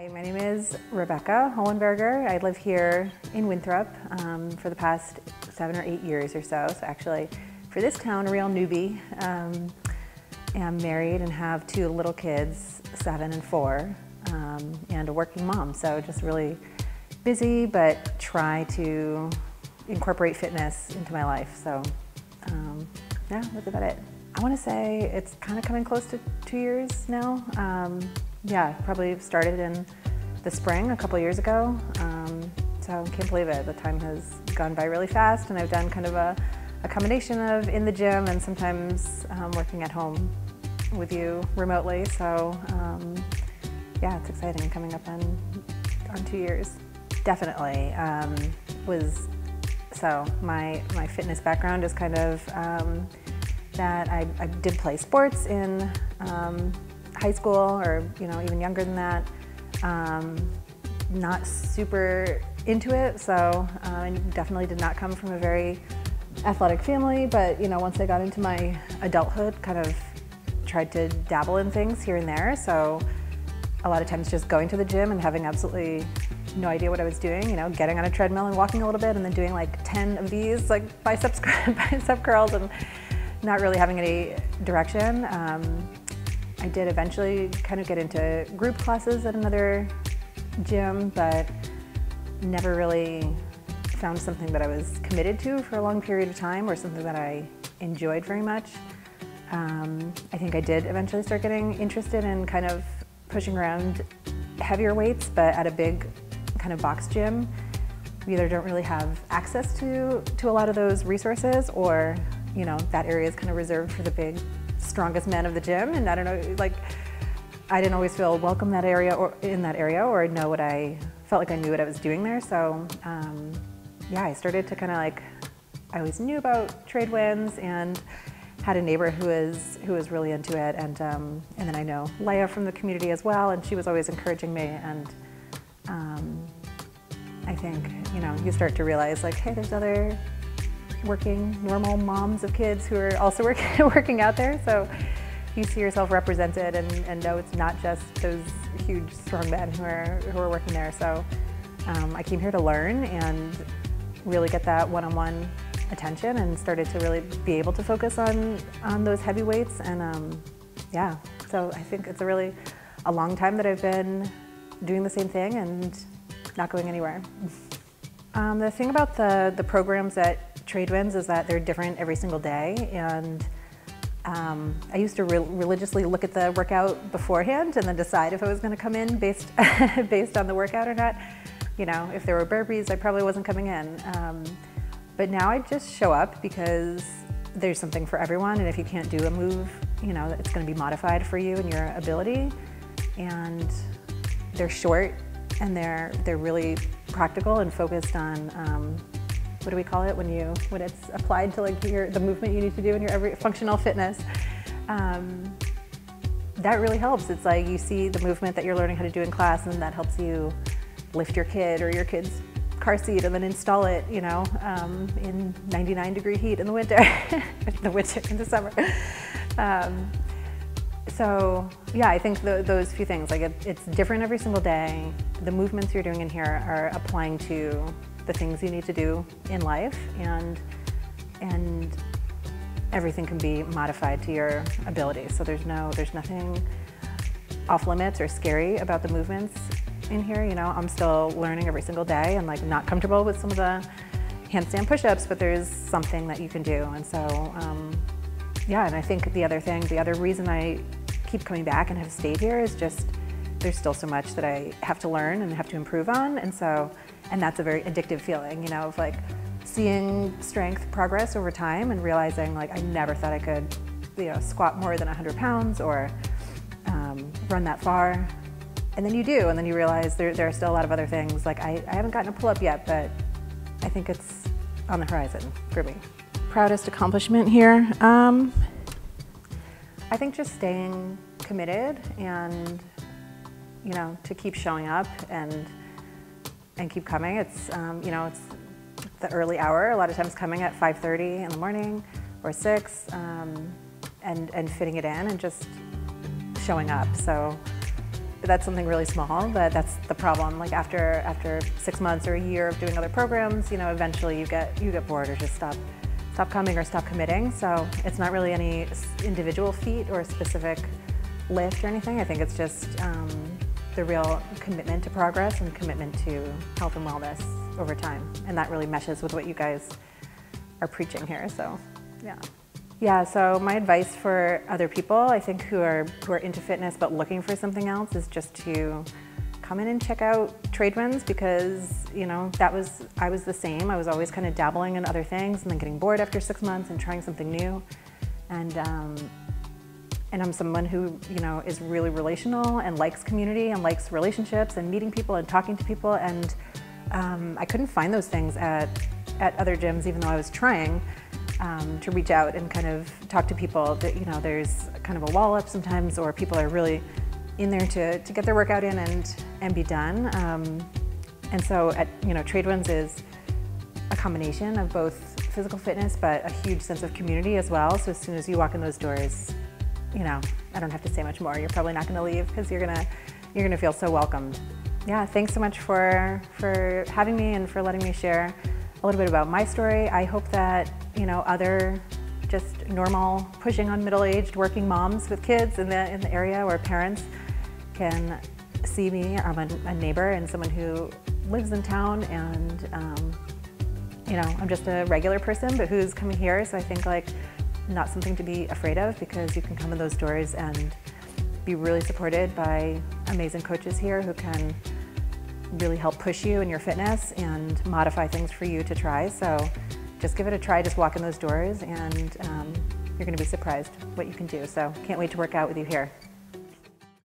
Hi, my name is Rebecca Hollenberger. I live here in Winthrop for the past 7 or 8 years or so. So actually, for this town, a real newbie. I'm married and have 2 little kids, 7 and 4, and a working mom. So just really busy, but try to incorporate fitness into my life. So yeah, that's about it. I want to say it's kind of coming close to 2 years now. Yeah, probably started in the spring a couple years ago. So I can't believe it. The time has gone by really fast, and I've done kind of a combination of in the gym and sometimes working at home with you remotely. So yeah, it's exciting coming up on 2 years. Definitely so my fitness background is kind of that I did play sports in high school, or even younger than that. Not super into it, so I definitely did not come from a very athletic family, but once I got into my adulthood, kind of tried to dabble in things here and there. So a lot of times just going to the gym and having absolutely no idea what I was doing, getting on a treadmill and walking a little bit and then doing like 10 of these like bicep curls and not really having any direction. I did eventually kind of get into group classes at another gym, but never really found something that I was committed to for a long period of time, or something that I enjoyed very much. I think I did eventually start getting interested in kind of pushing around heavier weights, but at a big kind of box gym. We either don't really have access to a lot of those resources, or that area is kind of reserved for the big, strongest men of the gym, and I don't know, like, I didn't always feel welcome in that area, or know what I felt like I knew what I was doing there. So yeah, I started to kind of like, I always knew about Tradewinds and had a neighbor who was really into it, and then I know Leah from the community as well, and she was always encouraging me. And I think you start to realize, like, hey, there's other working, normal moms of kids who are also working out there. So you see yourself represented, and know it's not just those huge, strong men who are working there. So I came here to learn and really get that one-on-one attention, and started to really be able to focus on those heavy weights. And yeah, so I think it's a long time that I've been doing the same thing and not going anywhere. The thing about the programs at Tradewinds is that they're different every single day, and I used to religiously look at the workout beforehand and then decide if I was going to come in based on the workout or not. If there were burpees, I probably wasn't coming in. But now I just show up because there's something for everyone, and if you can't do a move, it's going to be modified for you and your ability. And they're short, and they're really practical and focused on what do we call it when it's applied to like the movement you need to do in your every functional fitness. That really helps. It's like you see the movement that you're learning how to do in class, and that helps you lift your kid or your kid's car seat and then install it, in 99-degree heat in the winter, in the summer. So yeah, I think those few things, like it's different every single day. The movements you're doing in here are applying to the things you need to do in life, and everything can be modified to your ability. So there's nothing off limits or scary about the movements in here. I'm still learning every single day, and like not comfortable with some of the handstand push-ups, but there's something that you can do. And so yeah, and I think the other reason I keep coming back and have stayed here is just there's still so much that I have to learn and have to improve on. And that's a very addictive feeling, of like seeing strength progress over time and realizing, like, I never thought I could, squat more than 100 pounds or run that far. And then you do, and then you realize there are still a lot of other things. Like I haven't gotten a pull-up yet, but I think it's on the horizon for me. Proudest accomplishment here? I think just staying committed, and to keep showing up and keep coming. It's it's the early hour, a lot of times coming at 5:30 in the morning or 6, and fitting it in and just showing up. So that's something really small, but that's the problem. Like after 6 months or a year of doing other programs, eventually you get bored or just stop coming or stop committing. So it's not really any individual feat or specific lift or anything. I think it's just the real commitment to progress and commitment to health and wellness over time. And that really meshes with what you guys are preaching here, so yeah. Yeah, so my advice for other people, I think who are into fitness but looking for something else, is just to come in and check out Tradewinds, because I was the same. I was always kind of dabbling in other things and then getting bored after 6 months and trying something new. And I'm someone who is really relational and likes community and likes relationships and meeting people and talking to people, and I couldn't find those things at other gyms, even though I was trying to reach out and kind of talk to people. That there's kind of a wall up sometimes, or people are really in there to get their workout in and be done. And so Tradewinds is a combination of both physical fitness but a huge sense of community as well. So as soon as you walk in those doors, I don't have to say much more. You're probably not going to leave, because you're gonna feel so welcomed. Yeah, thanks so much for having me and for letting me share a little bit about my story. I hope that other just normal, pushing on middle-aged working moms with kids in the area, or parents, can see me. I'm a neighbor and someone who lives in town, and I'm just a regular person, but who's coming here. So I think not something to be afraid of, because you can come in those doors and be really supported by amazing coaches here who can really help push you in your fitness and modify things for you to try. So just give it a try, just walk in those doors, and you're going to be surprised what you can do. So can't wait to work out with you here.